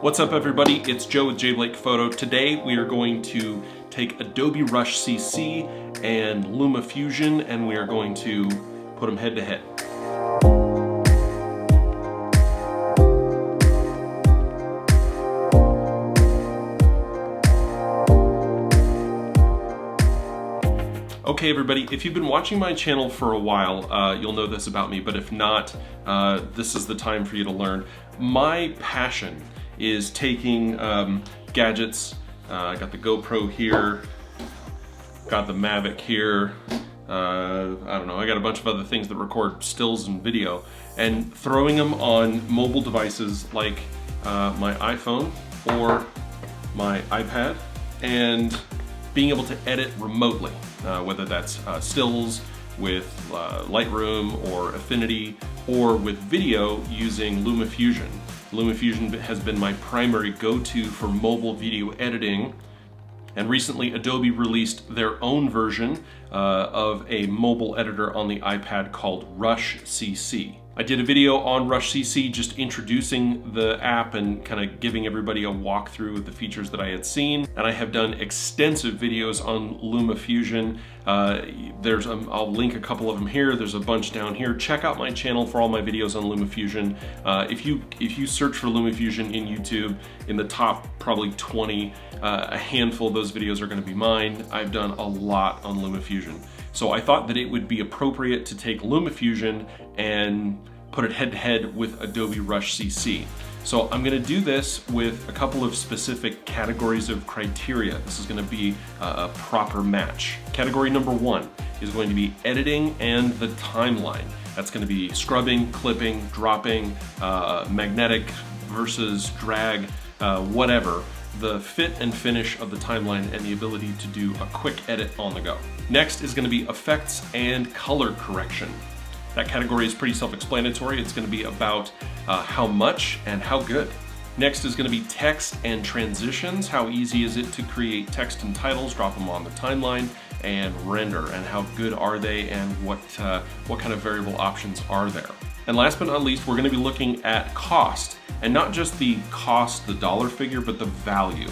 What's up everybody, it's Joe with J Blake Photo. Today we are going to take Adobe Rush CC and Lumafusion and we are going to put them head to head. Okay everybody, if you've been watching my channel for a while, you'll know this about me, but if not, this is the time for you to learn. My passion is taking gadgets. I got the GoPro here, got the Mavic here, I don't know, I got a bunch of other things that record stills and video, and throwing them on mobile devices like my iPhone or my iPad, and being able to edit remotely, whether that's stills with Lightroom or Affinity, or with video using Lumafusion. Lumafusion has been my primary go-to for mobile video editing, and recently Adobe released their own version of a mobile editor on the iPad called Rush CC. I did a video on Rush CC just introducing the app and kind of giving everybody a walkthrough of the features that I had seen, and I have done extensive videos on Lumafusion. I'll link a couple of them here. There's a bunch down here. Check out my channel for all my videos on Lumafusion. If you search for Lumafusion in YouTube, in the top probably 20, a handful of those videos are going to be mine. I've done a lot on Lumafusion. So I thought that it would be appropriate to take Lumafusion and put it head to head with Adobe Rush CC. So I'm gonna do this with a couple of specific categories of criteria. This is gonna be a proper match. Category number one is going to be editing and the timeline. That's gonna be scrubbing, clipping, dropping, magnetic versus drag, whatever. The fit and finish of the timeline and the ability to do a quick edit on the go. Next is going to be effects and color correction. That category is pretty self-explanatory. It's going to be about how much and how good. Next is going to be text and transitions. How easy is it to create text and titles, drop them on the timeline, and render, and how good are they, and what kind of variable options are there. And last but not least, we're going to be looking at cost, and not just the cost, the dollar figure, but the value.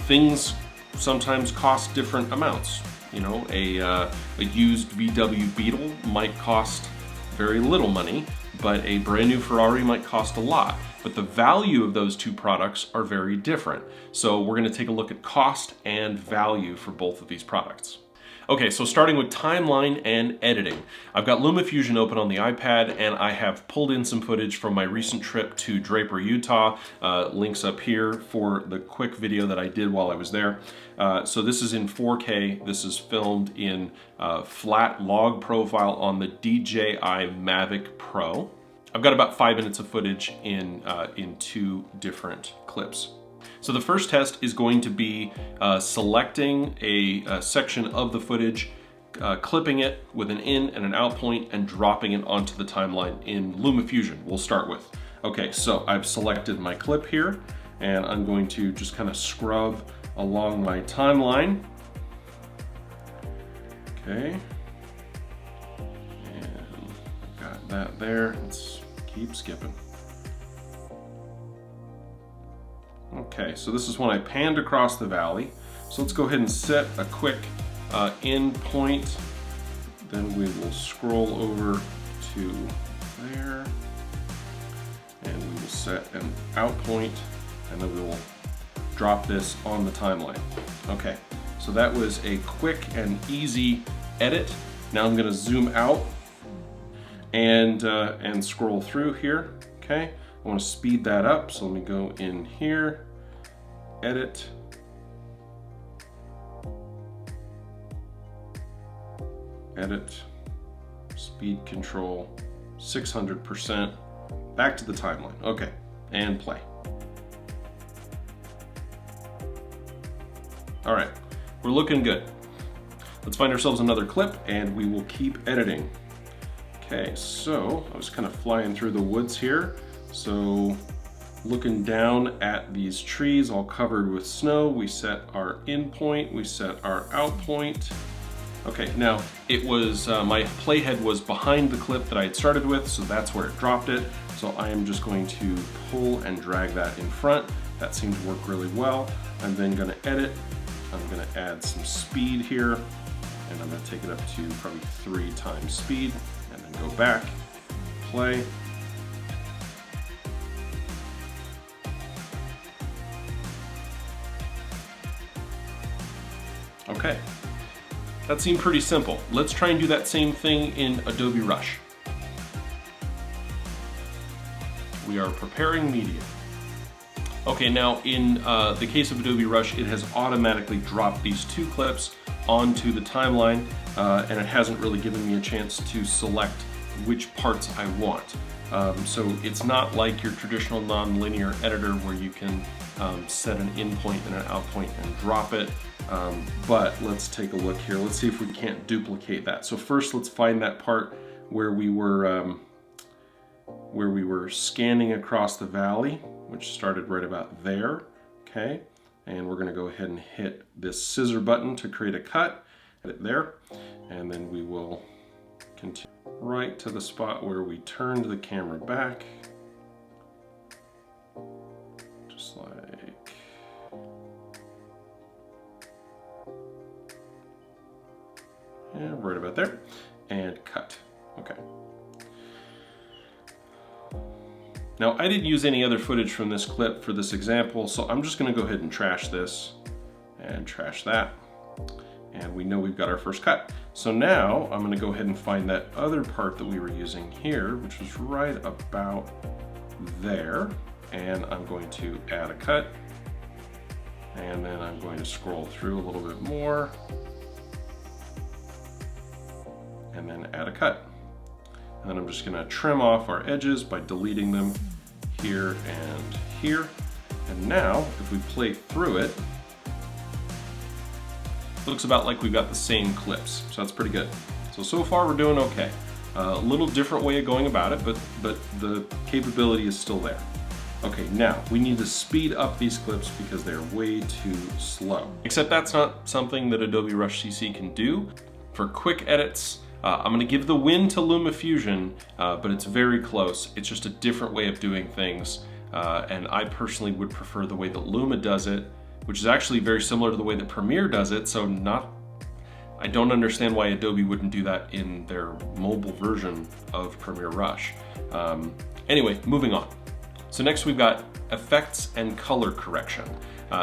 Things sometimes cost different amounts. You know, a used VW Beetle might cost very little money, but a brand new Ferrari might cost a lot. But the value of those two products are very different. So we're going to take a look at cost and value for both of these products. Okay, so starting with timeline and editing. I've got Lumafusion open on the iPad, and I have pulled in some footage from my recent trip to Draper, Utah. Links up here for the quick video that I did while I was there. So this is in 4K. This is filmed in flat log profile on the DJI Mavic Pro. I've got about 5 minutes of footage in two different clips. So the first test is going to be selecting a section of the footage, clipping it with an in and an out point, and dropping it onto the timeline in Lumafusion, we'll start with. Okay, so I've selected my clip here, and I'm going to just kind of scrub along my timeline. Okay, and I've got that there. Let's keep skipping. Okay, so this is when I panned across the valley. So let's go ahead and set a quick in point. Then we will scroll over to there. And we will set an out point, and then we will drop this on the timeline. Okay, so that was a quick and easy edit. Now I'm gonna zoom out and scroll through here, okay? I want to speed that up, so let me go in here, edit, speed control, 600%, back to the timeline. Okay, and play. All right, we're looking good. Let's find ourselves another clip and we will keep editing. Okay, so I was kind of flying through the woods here. So looking down at these trees all covered with snow, we set our in point, we set our out point. Okay, now it was, my playhead was behind the clip that I had started with, so that's where it dropped it. So I am just going to pull and drag that in front. That seemed to work really well. I'm then going to edit. I'm going to add some speed here, and I'm going to take it up to probably 3 times speed, and then go back, play. Okay, that seemed pretty simple. Let's try and do that same thing in Adobe Rush. We are preparing media. Okay, now in the case of Adobe Rush, it has automatically dropped these 2 clips onto the timeline, and it hasn't really given me a chance to select which parts I want. So it's not like your traditional non-linear editor where you can set an in point and an out point and drop it. But let's take a look here. Let's see if we can't duplicate that. So first, let's find that part where we were scanning across the valley, which started right about there. Okay, and we're going to go ahead and hit this scissor button to create a cut. Hit it there, and then we will continue right to the spot where we turned the camera back, just like. Yeah, right about there, and cut. Okay. Now, I didn't use any other footage from this clip for this example, so I'm just going to go ahead and trash this and trash that. And we know we've got our first cut. So now I'm going to go ahead and find that other part that we were using here, which was right about there. And I'm going to add a cut. And then I'm going to scroll through a little bit more. And then add a cut. And then I'm just going to trim off our edges by deleting them here and here. And now, if we play through it, it looks about like we've got the same clips. So that's pretty good. So far we're doing okay. A little different way of going about it, but the capability is still there. Okay, now we need to speed up these clips because they're way too slow. Except that's not something that Adobe Rush CC can do. For quick edits, I'm going to give the win to Lumafusion, but it's very close. It's just a different way of doing things, and I personally would prefer the way that Luma does it, which is actually very similar to the way that Premiere does it, so I don't understand why Adobe wouldn't do that in their mobile version of Premiere Rush. Anyway, moving on. So next we've got effects and color correction.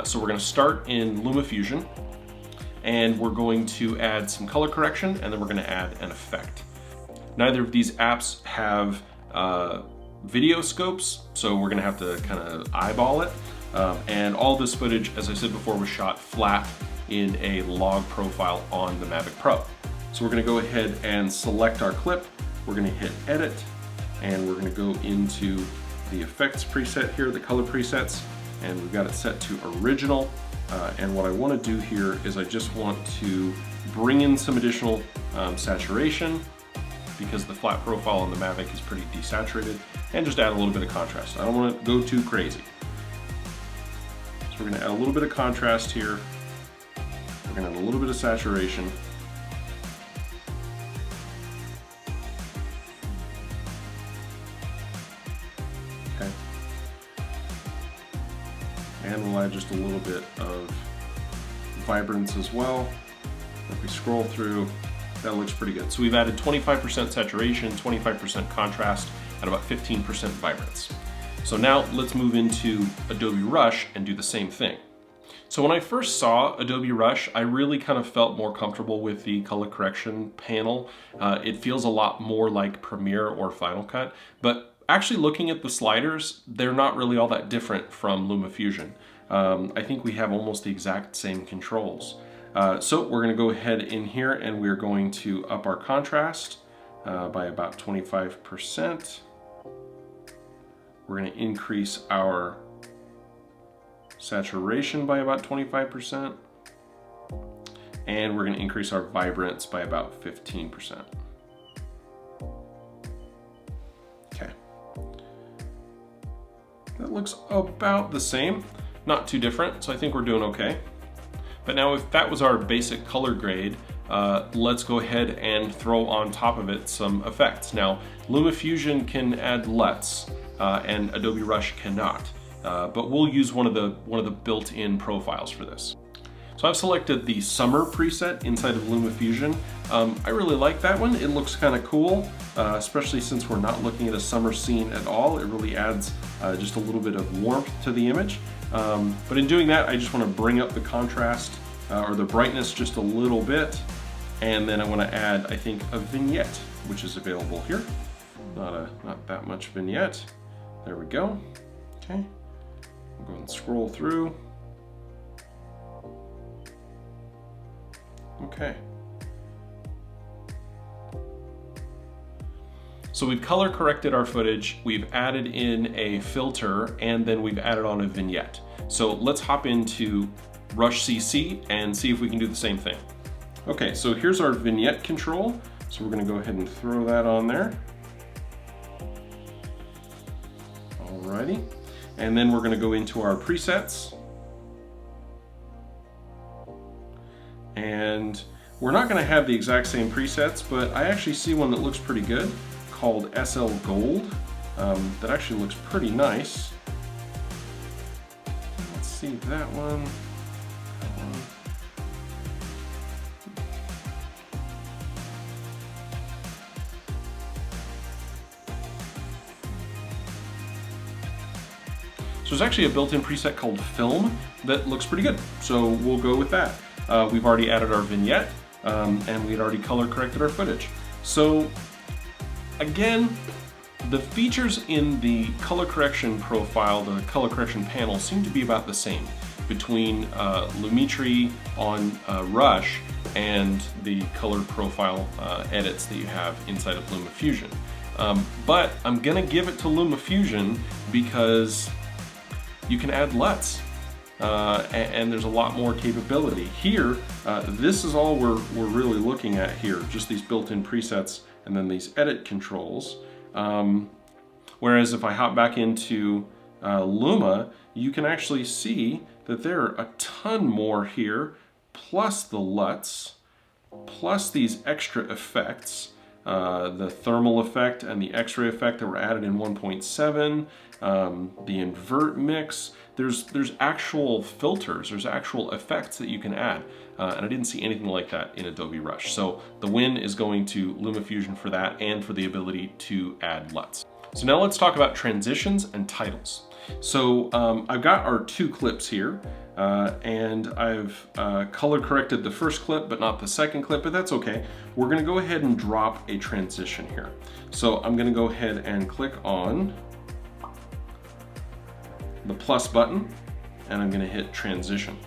So we're going to start in Lumafusion, and we're going to add some color correction, and then we're going to add an effect. Neither of these apps have video scopes, so we're going to have to kind of eyeball it. And all this footage, as I said before, was shot flat in a log profile on the Mavic Pro. So we're going to go ahead and select our clip. We're going to hit edit, and we're going to go into the effects preset here, the color presets, and we've got it set to original. And what I want to do here is I just want to bring in some additional saturation, because the flat profile on the Mavic is pretty desaturated, and just add a little bit of contrast. I don't want to go too crazy. So we're going to add a little bit of contrast here. We're going to add a little bit of saturation. Okay. And we'll add just a little bit of vibrance as well. If we scroll through, that looks pretty good. So we've added 25% saturation, 25% contrast, and about 15% vibrance. So now let's move into Adobe Rush and do the same thing. So when I first saw Adobe Rush, I really kind of felt more comfortable with the color correction panel. It feels a lot more like Premiere or Final Cut, but actually looking at the sliders, they're not really all that different from Lumafusion. I think we have almost the exact same controls. So we're going to go ahead in here and we're going to up our contrast by about 25%. We're going to increase our saturation by about 25%. And we're going to increase our vibrance by about 15%. Okay. That looks about the same, not too different, so I think we're doing okay. But now if that was our basic color grade, let's go ahead and throw on top of it some effects. Now, Lumafusion can add LUTs, and Adobe Rush cannot. But we'll use one of the built-in profiles for this. So I've selected the summer preset inside of Lumafusion. I really like that one. It looks kind of cool, especially since we're not looking at a summer scene at all. It really adds just a little bit of warmth to the image. But in doing that, I just want to bring up the contrast or the brightness just a little bit. And then I want to add, I think, a vignette, which is available here. Not that much vignette. There we go. Okay. We'll go and scroll through. Okay. So we've color corrected our footage, we've added in a filter, and then we've added on a vignette. So let's hop into Rush CC and see if we can do the same thing. Okay, so here's our vignette control. So we're gonna go ahead and throw that on there. Alrighty. And then we're gonna go into our presets. And we're not gonna have the exact same presets, but I actually see one that looks pretty good called SL Gold. That actually looks pretty nice. Let's see that one. So there's actually a built-in preset called Film that looks pretty good. So we'll go with that. We've already added our vignette and we'd already color corrected our footage. So again, the features in the color correction profile, the color correction panel, seem to be about the same between Lumetri on Rush and the color profile edits that you have inside of Lumafusion. But I'm gonna give it to Lumafusion because you can add LUTs. And there's a lot more capability. Here, this is all we're really looking at here, just these built-in presets and then these edit controls. Whereas if I hop back into Luma, you can actually see that there are a ton more here, plus the LUTs, plus these extra effects, the thermal effect and the X-ray effect that were added in 1.7, the invert mix. There's actual filters, there's actual effects that you can add, and I didn't see anything like that in Adobe Rush. So the win is going to Lumafusion for that and for the ability to add LUTs. So now let's talk about transitions and titles. So I've got our two clips here, and I've color corrected the first clip but not the second clip, but that's okay. We're gonna go ahead and drop a transition here. So I'm gonna go ahead and click on the plus button and I'm gonna hit transition.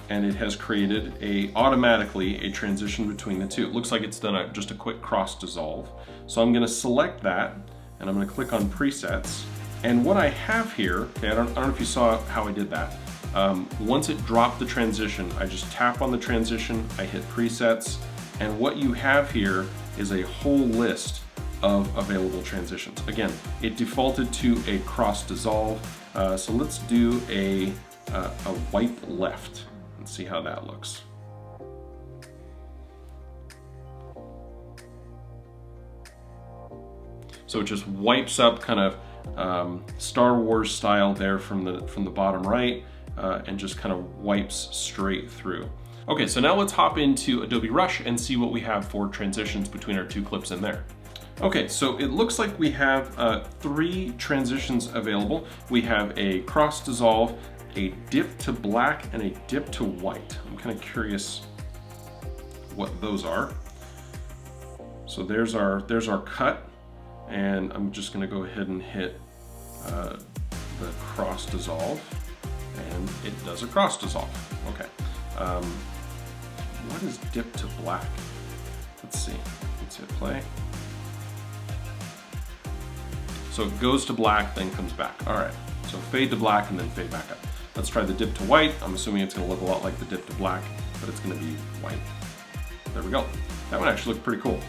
And it has created automatically a transition between the two. It looks like it's done just a quick cross dissolve. So I'm gonna select that and I'm gonna click on presets. And what I have here, okay, I don't know if you saw how I did that. Once it dropped the transition, I just tap on the transition, I hit presets, and what you have here is a whole list of available transitions. Again, it defaulted to a cross dissolve, so let's do a wipe left and see how that looks. So it just wipes up kind of Star Wars style there from the bottom right, and just kind of wipes straight through. Okay, so now let's hop into Adobe Rush and see what we have for transitions between our two clips in there. Okay, so it looks like we have 3 transitions available. We have a cross dissolve, a dip to black, and a dip to white. I'm kind of curious what those are. So there's our cut, and I'm just gonna go ahead and hit the cross dissolve, and it does a cross dissolve. Okay. What is dip to black? Let's see. Let's hit play. So it goes to black, then comes back. All right. So fade to black and then fade back up. Let's try the dip to white. I'm assuming it's gonna look a lot like the dip to black, but it's gonna be white. There we go. That one actually looked pretty cool.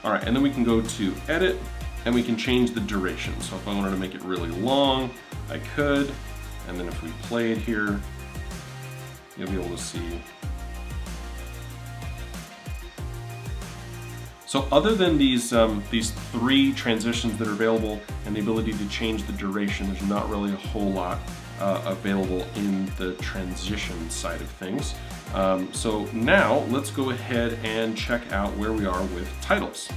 All right, and then we can go to edit and we can change the duration. So if I wanted to make it really long, I could. And then if we play it here, you'll be able to see So other than these 3 transitions that are available and the ability to change the duration, there's not really a whole lot available in the transition side of things. So now let's go ahead and check out where we are with titles.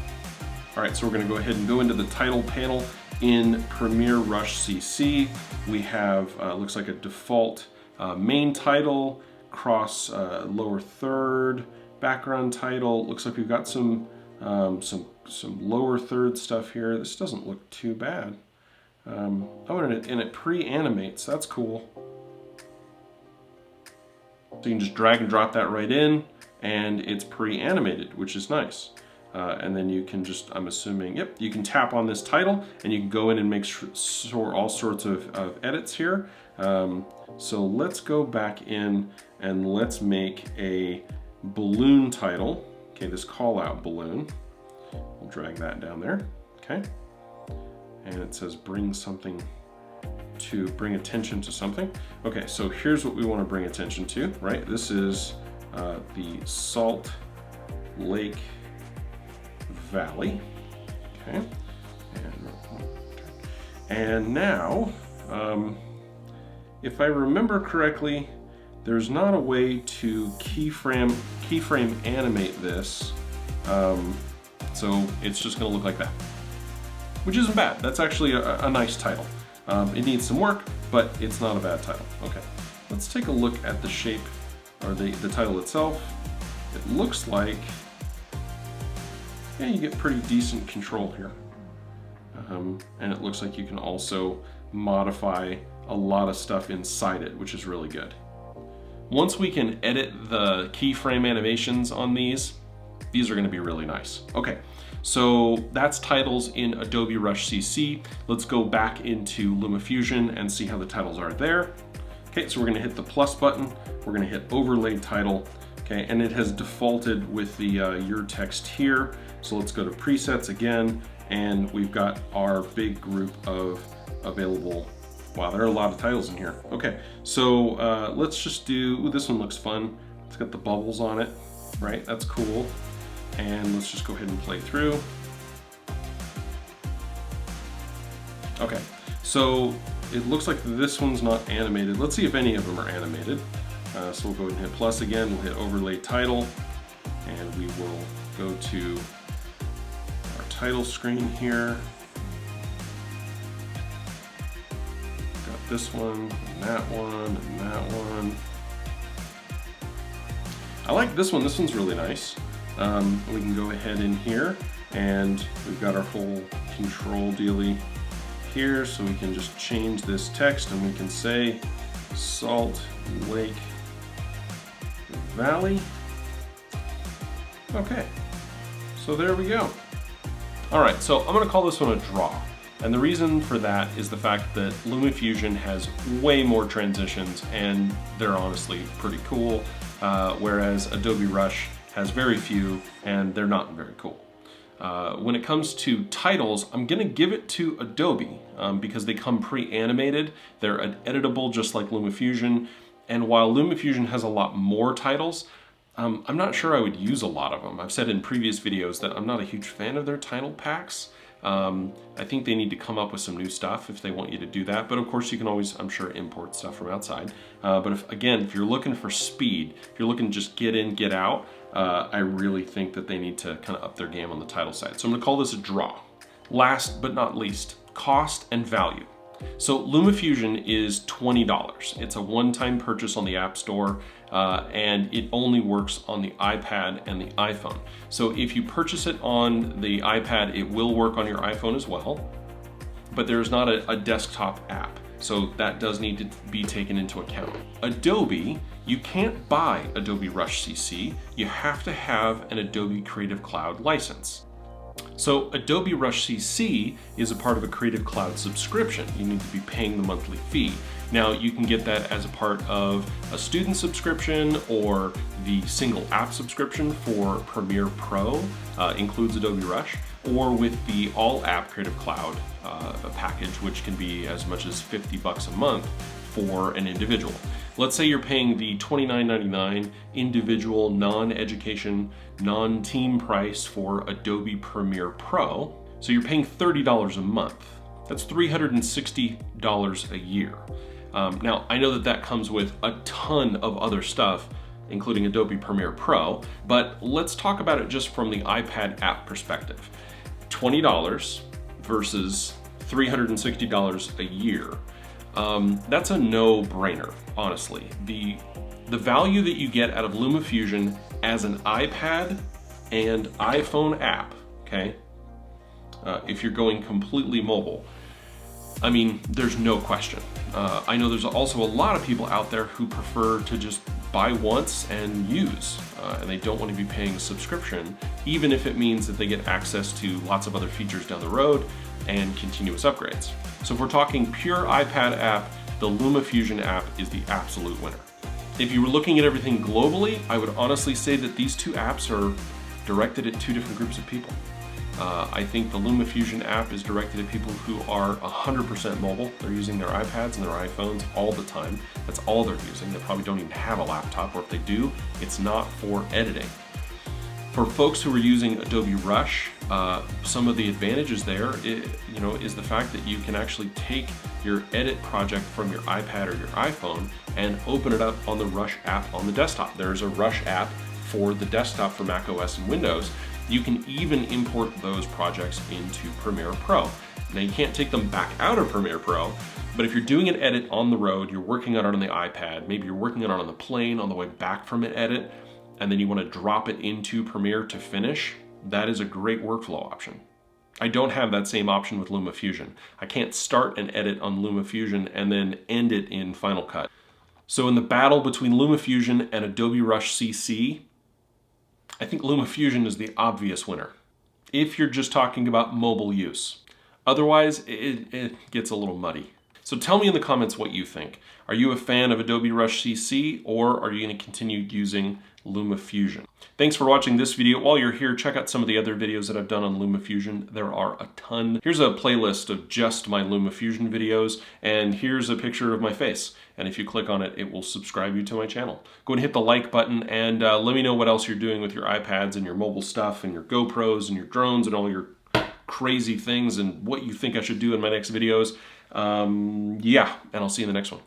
All right, so we're going to go ahead and go into the title panel in Premiere Rush CC. We have, looks like a default main title, cross lower third, background title. Looks like we've got some lower third stuff here. This doesn't look too bad. Oh, and it pre-animates. That's cool. So you can just drag and drop that right in, and it's pre-animated, which is nice. And then you can just, I'm assuming, yep, you can tap on this title and you can go in and make all sorts of edits here. So let's go back in and let's make a balloon title. Okay, this call out balloon. We'll drag that down there, okay? And it says bring attention to something. Okay, so here's what we want to bring attention to, right? This is the Salt Lake Valley, okay? And now, if I remember correctly, there's not a way to keyframe animate this, so it's just going to look like that, which isn't bad. That's actually a nice title. It needs some work, but it's not a bad title. Okay, let's take a look at the shape, or the title itself. It looks like, yeah, you get pretty decent control here. And it looks like you can also modify a lot of stuff inside it, which is really good. Once we can edit the keyframe animations on these are going to be really nice. Okay, so that's titles in Adobe Rush CC. Let's go back into Lumafusion and see how the titles are there. Okay, so we're going to hit the plus button. We're going to hit overlay title. Okay, and it has defaulted with the your text here. So let's go to presets again, and we've got our big group of available. Wow, there are a lot of titles in here. Okay, so let's just do, ooh, this one looks fun. It's got the bubbles on it, right? That's cool. And let's just go ahead and play through. Okay, so it looks like this one's not animated. Let's see if any of them are animated. So we'll go ahead and hit plus again, we'll hit overlay title, and we will go to our title screen here. Got this one, and that one, and that one. I like this one. This one's really nice. We can go ahead in here, and we've got our whole control dealie here, so we can just change this text, and we can say Salt Lake Valley. Okay, so there we go. All right, so I'm gonna call this one a draw. And the reason for that is the fact that Lumafusion has way more transitions, and they're honestly pretty cool, whereas Adobe Rush has very few, and they're not very cool. When it comes to titles, I'm gonna give it to Adobe because they come pre-animated. They're editable just like Lumafusion. And while Lumafusion has a lot more titles, I'm not sure I would use a lot of them. I've said in previous videos that I'm not a huge fan of their title packs. I think they need to come up with some new stuff if they want you to do that. But of course you can always, I'm sure, import stuff from outside. But if you're looking for speed, if you're looking to just get in, get out, I really think that they need to kind of up their game on the title side. So I'm gonna call this a draw. Last but not least, cost and value. So Lumafusion is $20. It's a one-time purchase on the App Store, and it only works on the iPad and the iPhone. So if you purchase it on the iPad, it will work on your iPhone as well, but there's not a desktop app. So that does need to be taken into account. Adobe, you can't buy Adobe Rush CC. You have to have an Adobe Creative Cloud license. So Adobe Rush CC is a part of a Creative Cloud subscription. You need to be paying the monthly fee. Now you can get that as a part of a student subscription, or the single app subscription for Premiere Pro, includes Adobe Rush, or with the all app Creative Cloud package, which can be as much as $50 a month for an individual. Let's say you're paying the $29.99 individual non-education, non-team price for Adobe Premiere Pro. So you're paying $30 a month. That's $360 a year. Now, I know that that comes with a ton of other stuff, including Adobe Premiere Pro, but let's talk about it just from the iPad app perspective. $20 versus $360 a year. That's a no-brainer, honestly. The value that you get out of Lumafusion as an iPad and iPhone app, okay, if you're going completely mobile, I mean, there's no question. I know there's also a lot of people out there who prefer to just buy once and use, and they don't want to be paying a subscription, even if it means that they get access to lots of other features down the road and continuous upgrades. So if we're talking pure iPad app, the Lumafusion app is the absolute winner. If you were looking at everything globally, I would honestly say that these two apps are directed at two different groups of people. I think the Lumafusion app is directed at people who are 100% mobile. They're using their iPads and their iPhones all the time. That's all they're using. They probably don't even have a laptop, or if they do, it's not for editing. For folks who are using Adobe Rush, some of the advantages there is the fact that you can actually take your edit project from your iPad or your iPhone and open it up on the Rush app on the desktop. There's a Rush app for the desktop for macOS and Windows. You can even import those projects into Premiere Pro. Now you can't take them back out of Premiere Pro, but if you're doing an edit on the road, you're working on it on the iPad, maybe you're working on it on the plane on the way back from an edit, and then you want to drop it into Premiere to finish, that is a great workflow option. I don't have that same option with Lumafusion. I can't start an edit on Lumafusion and then end it in Final Cut. So in the battle between Lumafusion and Adobe Rush CC, I think Lumafusion is the obvious winner, if you're just talking about mobile use. Otherwise, it gets a little muddy. So tell me in the comments what you think. Are you a fan of Adobe Rush CC, or are you going to continue using Lumafusion? Thanks for watching this video. While you're here, check out some of the other videos that I've done on Lumafusion. There are a ton. Here's a playlist of just my Lumafusion videos, and here's a picture of my face. And if you click on it, it will subscribe you to my channel. Go and hit the like button, and let me know what else you're doing with your iPads and your mobile stuff and your GoPros and your drones and all your crazy things, and what you think I should do in my next videos. Yeah, and I'll see you in the next one.